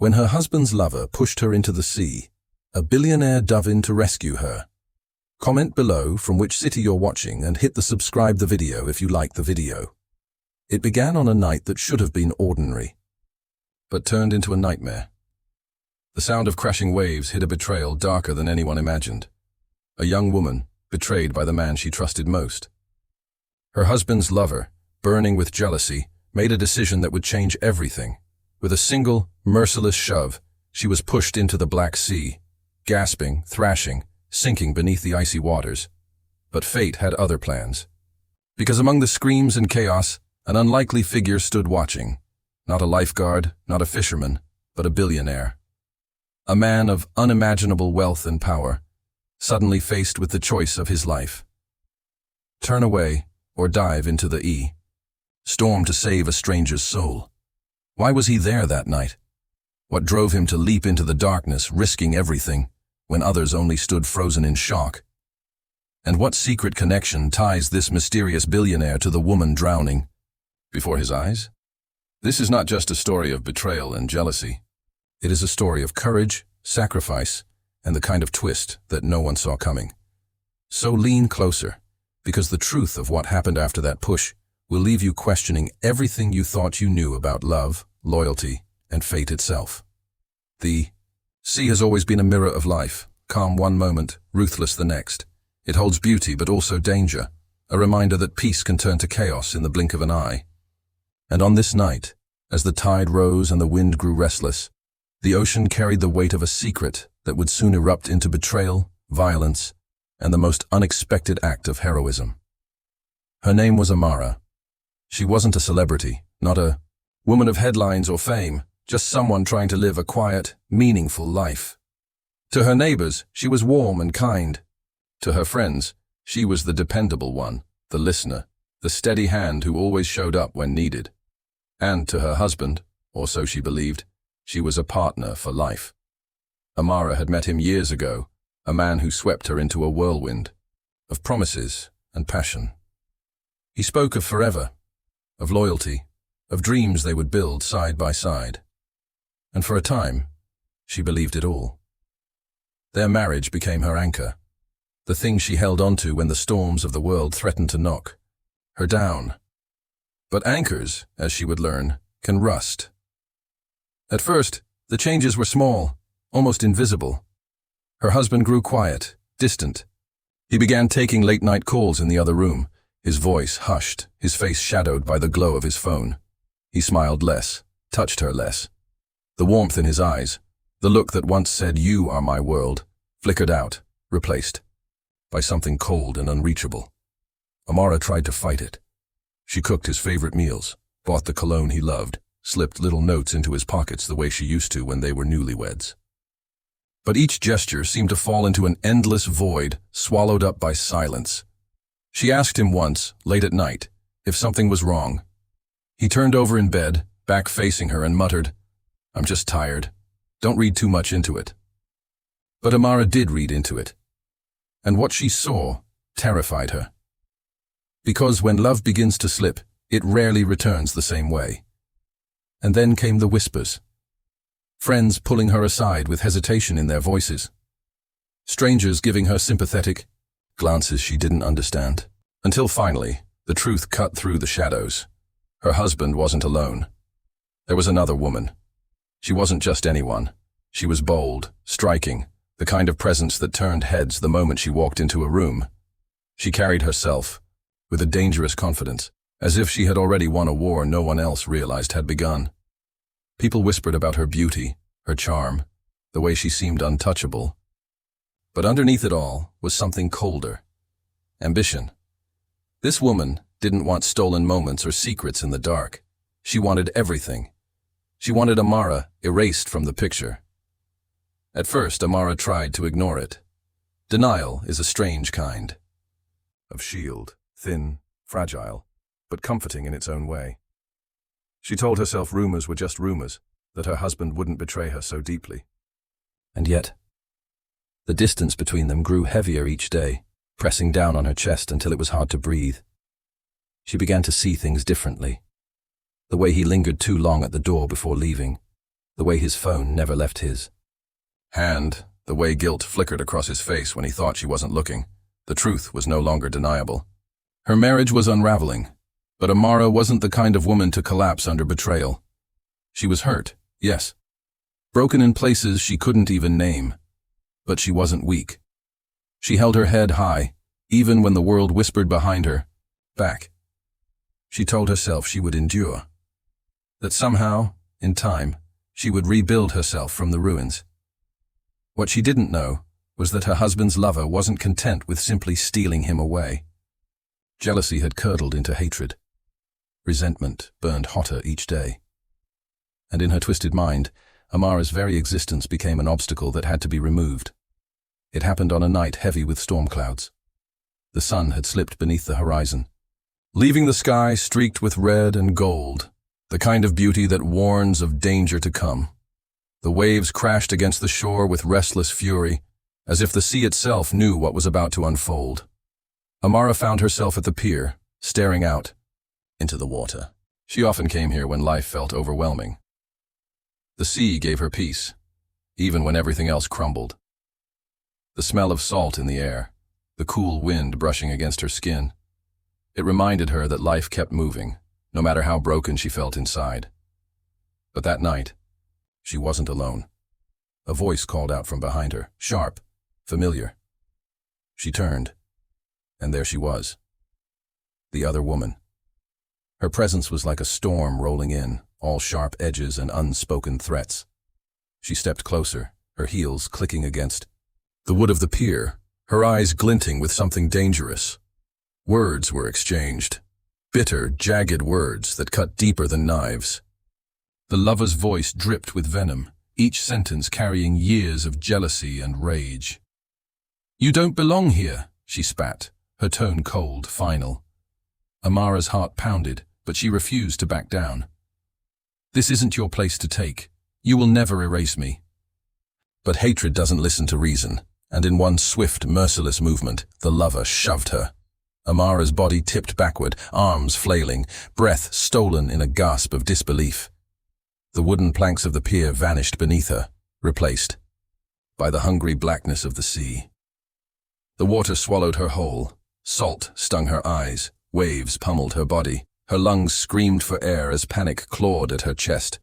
When her husband's lover pushed her into the sea, a billionaire dove in to rescue her. Comment below from which city you're watching and hit the subscribe the video if you like the video. It began on a night that should have been ordinary, but turned into a nightmare. The sound of crashing waves hid a betrayal darker than anyone imagined. A young woman, betrayed by the man she trusted most. Her husband's lover, burning with jealousy, made a decision that would change everything. With a single, merciless shove, she was pushed into the Black Sea, gasping, thrashing, sinking beneath the icy waters. But fate had other plans. Because among the screams and chaos, an unlikely figure stood watching. Not a lifeguard, not a fisherman, but a billionaire. A man of unimaginable wealth and power, suddenly faced with the choice of his life. Turn away or dive into the storm to save a stranger's soul. Why was he there that night? What drove him to leap into the darkness, risking everything, when others only stood frozen in shock? And what secret connection ties this mysterious billionaire to the woman drowning before his eyes? This is not just a story of betrayal and jealousy. It is a story of courage, sacrifice, and the kind of twist that no one saw coming. So lean closer, because the truth of what happened after that push will leave you questioning everything you thought you knew about love, loyalty, and fate itself. The sea has always been a mirror of life, calm one moment, ruthless the next. It holds beauty but also danger, a reminder that peace can turn to chaos in the blink of an eye. And on this night, as the tide rose and the wind grew restless, the ocean carried the weight of a secret that would soon erupt into betrayal, violence, and the most unexpected act of heroism. Her name was Amara. She wasn't a celebrity, not a woman of headlines or fame, just someone trying to live a quiet, meaningful life. To her neighbors, she was warm and kind. To her friends, she was the dependable one, the listener, the steady hand who always showed up when needed. And to her husband, or so she believed, she was a partner for life. Amara had met him years ago, a man who swept her into a whirlwind of promises and passion. He spoke of forever, of loyalty, of dreams they would build side by side. And for a time, she believed it all. Their marriage became her anchor, the thing she held onto when the storms of the world threatened to knock her down. But anchors, as she would learn, can rust. At first, the changes were small, almost invisible. Her husband grew quiet, distant. He began taking late-night calls in the other room, his voice hushed, his face shadowed by the glow of his phone. He smiled less, touched her less. The warmth in his eyes, the look that once said, "You are my world," flickered out, replaced by something cold and unreachable. Amara tried to fight it. She cooked his favorite meals, bought the cologne he loved, slipped little notes into his pockets the way she used to when they were newlyweds. But each gesture seemed to fall into an endless void, swallowed up by silence. She asked him once, late at night, if something was wrong. He turned over in bed, back facing her, and muttered, "I'm just tired. Don't read too much into it." But Amara did read into it. And what she saw terrified her. Because when love begins to slip, it rarely returns the same way. And then came the whispers. Friends pulling her aside with hesitation in their voices. Strangers giving her sympathetic glances she didn't understand. Until finally, the truth cut through the shadows. Her husband wasn't alone. There was another woman. She wasn't just anyone. She was bold, striking, the kind of presence that turned heads the moment she walked into a room. She carried herself with a dangerous confidence, as if she had already won a war no one else realized had begun. People whispered about her beauty, her charm, the way she seemed untouchable. But underneath it all was something colder. Ambition. This woman didn't want stolen moments or secrets in the dark. She wanted everything. She wanted Amara erased from the picture. At first, Amara tried to ignore it. Denial is a strange kind of shield, thin, fragile, but comforting in its own way. She told herself rumors were just rumors, that her husband wouldn't betray her so deeply. And yet, the distance between them grew heavier each day, pressing down on her chest until it was hard to breathe. She began to see things differently. The way he lingered too long at the door before leaving. the way his phone never left his hand, the way guilt flickered across his face when he thought she wasn't looking. The truth was no longer deniable. Her marriage was unraveling, but Amara wasn't the kind of woman to collapse under betrayal. She was hurt, yes. Broken in places she couldn't even name. But she wasn't weak. She held her head high, even when the world whispered behind her, back. She told herself she would endure. That somehow, in time, she would rebuild herself from the ruins. What she didn't know was that her husband's lover wasn't content with simply stealing him away. Jealousy had curdled into hatred. Resentment burned hotter each day. And in her twisted mind, Amara's very existence became an obstacle that had to be removed. It happened on a night heavy with storm clouds. The sun had slipped beneath the horizon, leaving the sky streaked with red and gold, the kind of beauty that warns of danger to come. The waves crashed against the shore with restless fury, as if the sea itself knew what was about to unfold. Amara found herself at the pier, staring out into the water. She often came here when life felt overwhelming. The sea gave her peace, even when everything else crumbled. The smell of salt in the air, the cool wind brushing against her skin. It reminded her that life kept moving, no matter how broken she felt inside. But that night, she wasn't alone. A voice called out from behind her, sharp, familiar. She turned, and there she was, the other woman. Her presence was like a storm rolling in, all sharp edges and unspoken threats. She stepped closer, her heels clicking against the wood of the pier, her eyes glinting with something dangerous. Words were exchanged, bitter, jagged words that cut deeper than knives. The lover's voice dripped with venom, each sentence carrying years of jealousy and rage. "You don't belong here," she spat, her tone cold, final. Amara's heart pounded, but she refused to back down. "This isn't your place to take. You will never erase me." But hatred doesn't listen to reason, and in one swift, merciless movement, the lover shoved her. Amara's body tipped backward, arms flailing, breath stolen in a gasp of disbelief. The wooden planks of the pier vanished beneath her, replaced by the hungry blackness of the sea. The water swallowed her whole. Salt stung her eyes, waves pummeled her body. Her lungs screamed for air as panic clawed at her chest.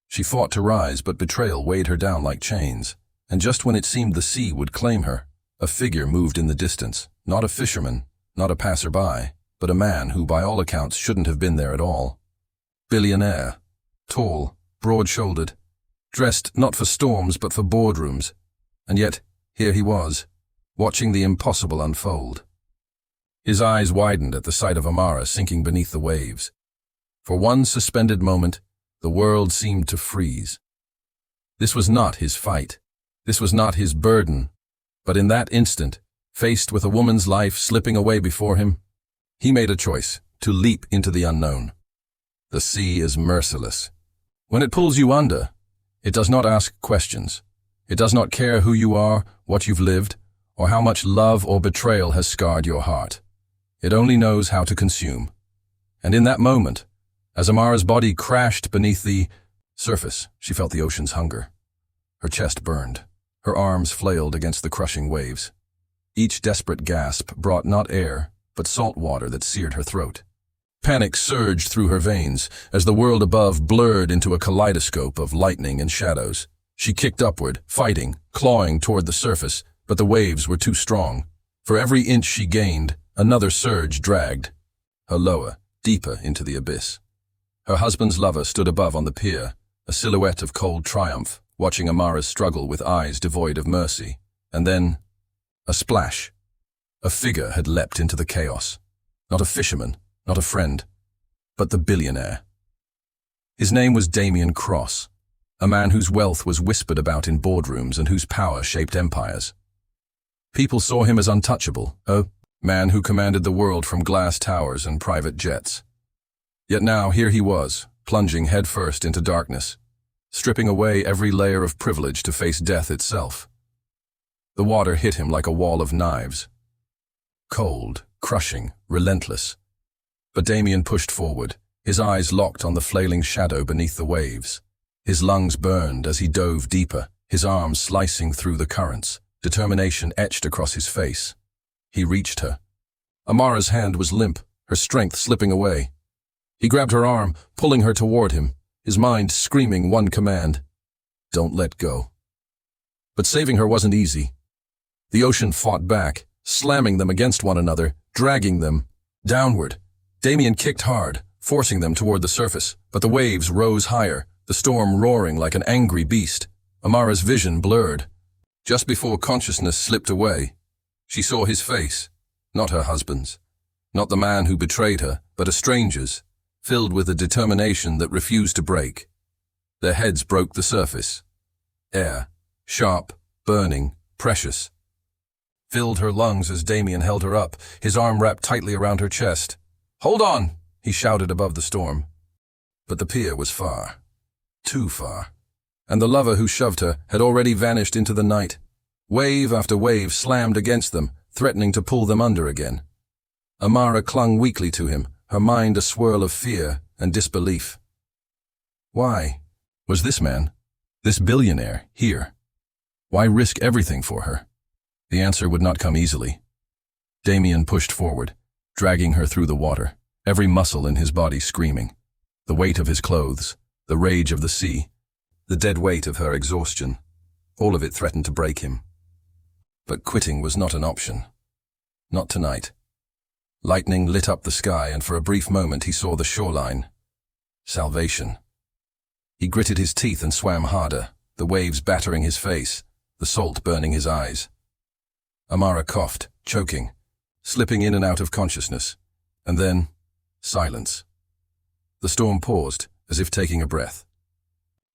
She fought to rise, but betrayal weighed her down like chains. And just when it seemed the sea would claim her, a figure moved in the distance. Not a fisherman, not a passerby, but a man who by all accounts shouldn't have been there at all. Billionaire. Tall, broad-shouldered, dressed not for storms but for boardrooms. And yet, here he was, watching the impossible unfold. His eyes widened at the sight of Amara sinking beneath the waves. For one suspended moment, the world seemed to freeze. This was not his fight. This was not his burden. But in that instant, faced with a woman's life slipping away before him, he made a choice to leap into the unknown. The sea is merciless. When it pulls you under, it does not ask questions. It does not care who you are, what you've lived, or how much love or betrayal has scarred your heart. It only knows how to consume. And in that moment, as Amara's body crashed beneath the surface, she felt the ocean's hunger. Her chest burned. Her arms flailed against the crushing waves. Each desperate gasp brought not air, but salt water that seared her throat. Panic surged through her veins as the world above blurred into a kaleidoscope of lightning and shadows. She kicked upward, fighting, clawing toward the surface, but the waves were too strong. For every inch she gained, another surge dragged her lower, deeper into the abyss. Her husband's lover stood above on the pier, a silhouette of cold triumph, watching Amara's struggle with eyes devoid of mercy. And then, a splash. A figure had leapt into the chaos. Not a fisherman, not a friend, but the billionaire. His name was Damien Cross, a man whose wealth was whispered about in boardrooms and whose power shaped empires. People saw him as untouchable, a man who commanded the world from glass towers and private jets. Yet now here he was, plunging headfirst into darkness, stripping away every layer of privilege to face death itself. The water hit him like a wall of knives. Cold, crushing, relentless. But Damien pushed forward, his eyes locked on the flailing shadow beneath the waves. His lungs burned as he dove deeper, his arms slicing through the currents, determination etched across his face. He reached her. Amara's hand was limp, her strength slipping away. He grabbed her arm, pulling her toward him, his mind screaming one command: "Don't let go." But saving her wasn't easy. The ocean fought back, slamming them against one another, dragging them downward. Damien kicked hard, forcing them toward the surface, but the waves rose higher, the storm roaring like an angry beast. Amara's vision blurred. Just before consciousness slipped away, she saw his face, not her husband's, not the man who betrayed her, but a stranger's, filled with a determination that refused to break. Their heads broke the surface. Air, sharp, burning, precious, filled her lungs as Damien held her up, his arm wrapped tightly around her chest. "Hold on!" he shouted above the storm. But the pier was far, too far, and the lover who shoved her had already vanished into the night. Wave after wave slammed against them, threatening to pull them under again. Amara clung weakly to him, her mind a swirl of fear and disbelief. Why was this man, this billionaire, here? Why risk everything for her? The answer would not come easily. Damien pushed forward, dragging her through the water, every muscle in his body screaming. The weight of his clothes, the rage of the sea, the dead weight of her exhaustion, all of it threatened to break him. But quitting was not an option. Not tonight. Lightning lit up the sky, and for a brief moment he saw the shoreline. Salvation. He gritted his teeth and swam harder, the waves battering his face, the salt burning his eyes. Amara coughed, choking, slipping in and out of consciousness, and then silence. The storm paused, as if taking a breath.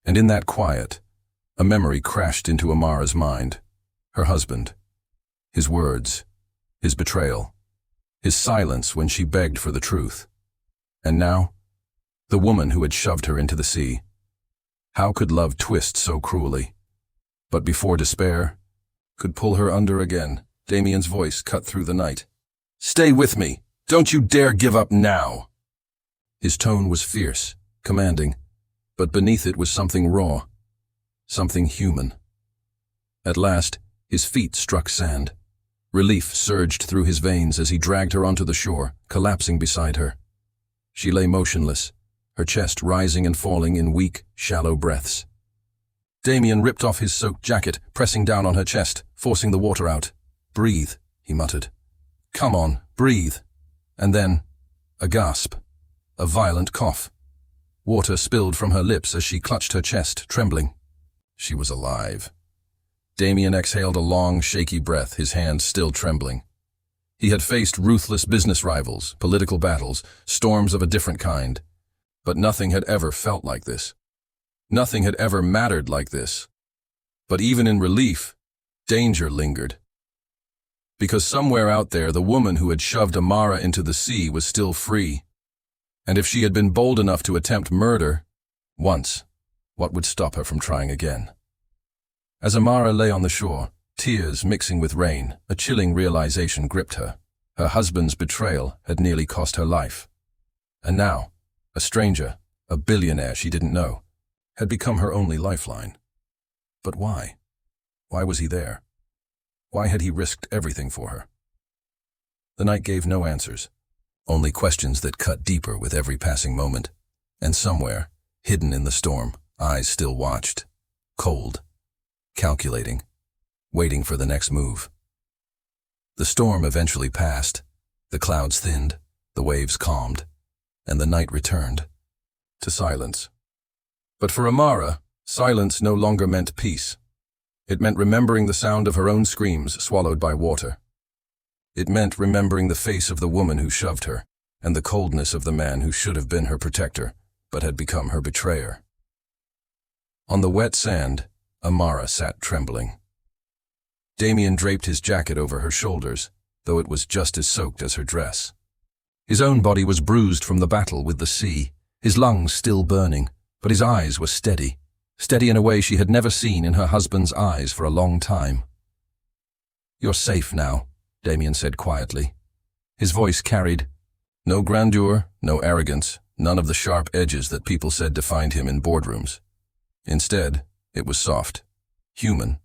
And in that quiet, a memory crashed into Amara's mind. Her husband. His words. His betrayal. His silence when she begged for the truth. And now, the woman who had shoved her into the sea. How could love twist so cruelly? But before despair could pull her under again, Damien's voice cut through the night. "Stay with me! Don't you dare give up now!" His tone was fierce, commanding, but beneath it was something raw, something human. At last, his feet struck sand. Relief surged through his veins as he dragged her onto the shore, collapsing beside her. She lay motionless, her chest rising and falling in weak, shallow breaths. Damien ripped off his soaked jacket, pressing down on her chest, forcing the water out. "Breathe," he muttered. "Come on, breathe." And then, a gasp, a violent cough. Water spilled from her lips as she clutched her chest, trembling. She was alive. Damien exhaled a long, shaky breath, his hands still trembling. He had faced ruthless business rivals, political battles, storms of a different kind. But nothing had ever felt like this. Nothing had ever mattered like this. But even in relief, danger lingered. Because somewhere out there, the woman who had shoved Amara into the sea was still free. And if she had been bold enough to attempt murder, once, what would stop her from trying again? As Amara lay on the shore, tears mixing with rain, a chilling realization gripped her. Her husband's betrayal had nearly cost her life. And now, a stranger, a billionaire she didn't know, had become her only lifeline. But why? Why was he there? Why had he risked everything for her? The night gave no answers, only questions that cut deeper with every passing moment. And somewhere, hidden in the storm, eyes still watched, cold, calculating, waiting for the next move. The storm eventually passed, the clouds thinned, the waves calmed, and the night returned to silence. But for Amara, silence no longer meant peace. It meant remembering the sound of her own screams swallowed by water. It meant remembering the face of the woman who shoved her, and the coldness of the man who should have been her protector, but had become her betrayer. On the wet sand, Amara sat trembling. Damien draped his jacket over her shoulders, though it was just as soaked as her dress. His own body was bruised from the battle with the sea, his lungs still burning, but his eyes were steady, steady in a way she had never seen in her husband's eyes for a long time. "You're safe now," Damien said quietly. His voice carried no grandeur, no arrogance, none of the sharp edges that people said defined him in boardrooms. Instead, it was soft, human.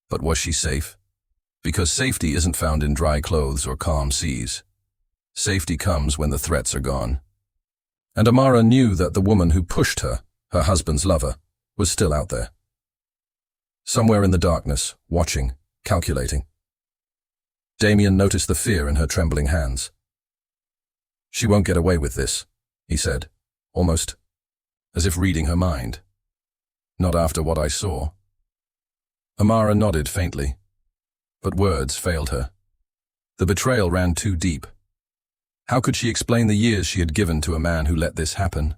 But was she safe? Because safety isn't found in dry clothes or calm seas. Safety comes when the threats are gone. And Amara knew that the woman who pushed her, her husband's lover, was still out there. Somewhere in the darkness, watching, calculating. Damien noticed the fear in her trembling hands. "She won't get away with this," he said, almost as if reading her mind. "Not after what I saw." Amara nodded faintly, but words failed her. The betrayal ran too deep. How could she explain the years she had given to a man who let this happen?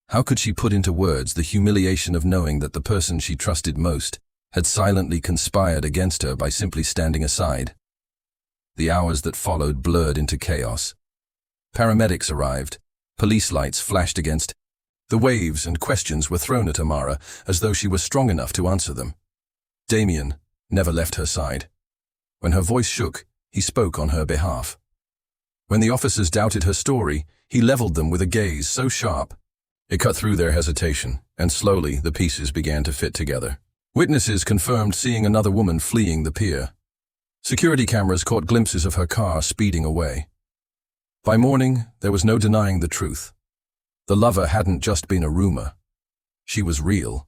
How could she put into words the humiliation of knowing that the person she trusted most had silently conspired against her by simply standing aside? The hours that followed blurred into chaos. Paramedics arrived, police lights flashed against. The waves and questions were thrown at Amara as though she was strong enough to answer them. Damien never left her side. When her voice shook, he spoke on her behalf. When the officers doubted her story, he leveled them with a gaze so sharp it cut through their hesitation, and slowly the pieces began to fit together. Witnesses confirmed seeing another woman fleeing the pier. Security cameras caught glimpses of her car speeding away. By morning, there was no denying the truth. The lover hadn't just been a rumor. She was real.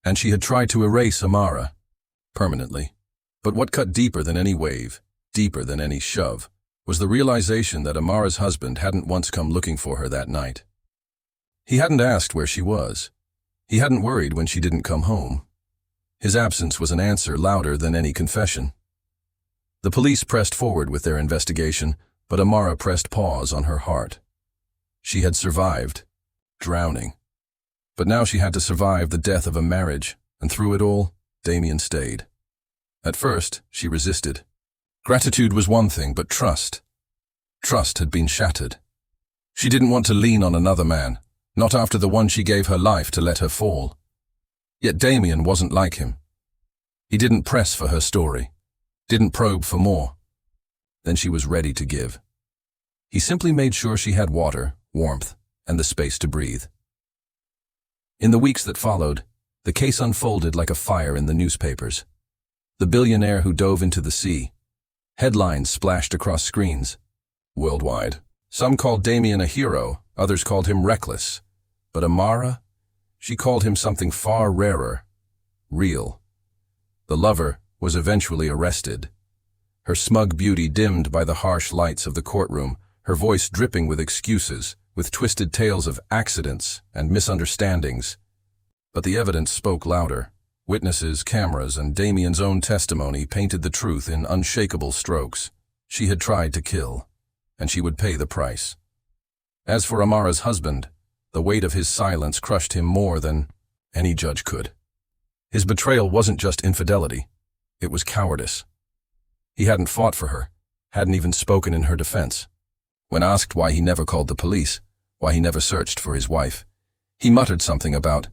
And she had tried to erase Amara, permanently. But what cut deeper than any wave, deeper than any shove, was the realization that Amara's husband hadn't once come looking for her that night. He hadn't asked where she was. He hadn't worried when she didn't come home. His absence was an answer louder than any confession. The police pressed forward with their investigation, but Amara pressed pause on her heart. She had survived, drowning. But now she had to survive the death of a marriage, and through it all, Damien stayed. At first, she resisted. Gratitude was one thing, but trust had been shattered. She didn't want to lean on another man, not after the one she gave her life to let her fall. Yet Damien wasn't like him. He didn't press for her story, didn't probe for more. Then she was ready to give. He simply made sure she had water, warmth, and the space to breathe. In the weeks that followed, the case unfolded like a fire in the newspapers. The billionaire who dove into the sea. Headlines splashed across screens. Worldwide. Some called Damien a hero, others called him reckless. But Amara? She called him something far rarer. Real. The lover was eventually arrested. Her smug beauty dimmed by the harsh lights of the courtroom, her voice dripping with excuses, with twisted tales of accidents and misunderstandings. But the evidence spoke louder. Witnesses, cameras, and Damien's own testimony painted the truth in unshakable strokes. She had tried to kill, and she would pay the price. As for Amara's husband, the weight of his silence crushed him more than any judge could. His betrayal wasn't just infidelity, it was cowardice. He hadn't fought for her, hadn't even spoken in her defense. When asked why he never called the police, why he never searched for his wife, he muttered something about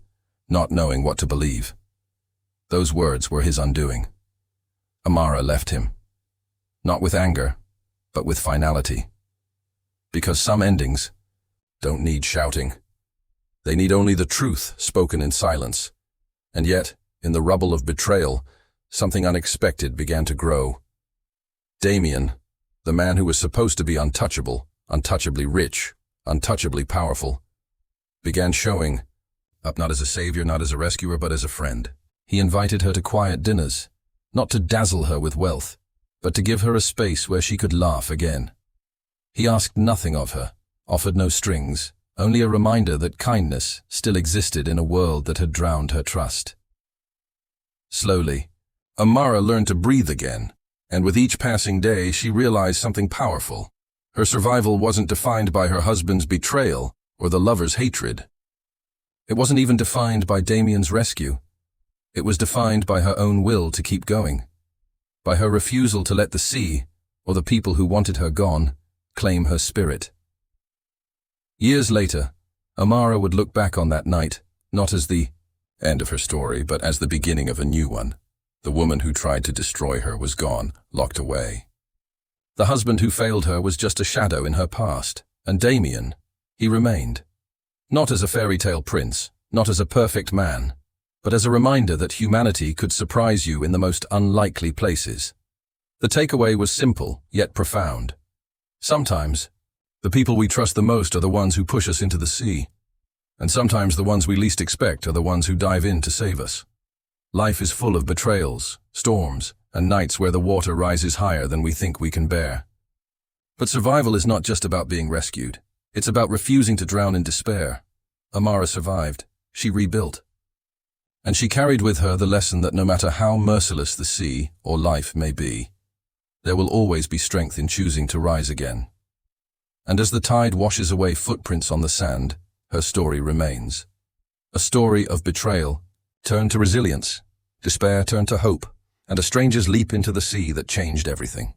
not knowing what to believe. Those words were his undoing. Amara left him, not with anger, but with finality. Because some endings don't need shouting. They need only the truth spoken in silence. And yet, in the rubble of betrayal, something unexpected began to grow. Damien, the man who was supposed to be untouchable, untouchably rich, untouchably powerful, began showing up not as a savior, not as a rescuer, but as a friend. He invited her to quiet dinners, not to dazzle her with wealth, but to give her a space where she could laugh again. He asked nothing of her, offered no strings, only a reminder that kindness still existed in a world that had drowned her trust. Slowly, Amara learned to breathe again, and with each passing day she realized something powerful. Her survival wasn't defined by her husband's betrayal or the lover's hatred. It wasn't even defined by Damien's rescue. It was defined by her own will to keep going, by her refusal to let the sea, or the people who wanted her gone, claim her spirit. Years later, Amara would look back on that night, not as the end of her story, but as the beginning of a new one. The woman who tried to destroy her was gone, locked away. The husband who failed her was just a shadow in her past, and Damien, he remained. Not as a fairy tale prince, not as a perfect man, but as a reminder that humanity could surprise you in the most unlikely places. The takeaway was simple, yet profound. Sometimes, the people we trust the most are the ones who push us into the sea, and sometimes the ones we least expect are the ones who dive in to save us. Life is full of betrayals, storms, and nights where the water rises higher than we think we can bear. But survival is not just about being rescued. It's about refusing to drown in despair. Amara survived. She rebuilt. And she carried with her the lesson that no matter how merciless the sea or life may be, there will always be strength in choosing to rise again. And as the tide washes away footprints on the sand, her story remains. A story of betrayal turned to resilience, despair turned to hope, and a stranger's leap into the sea that changed everything.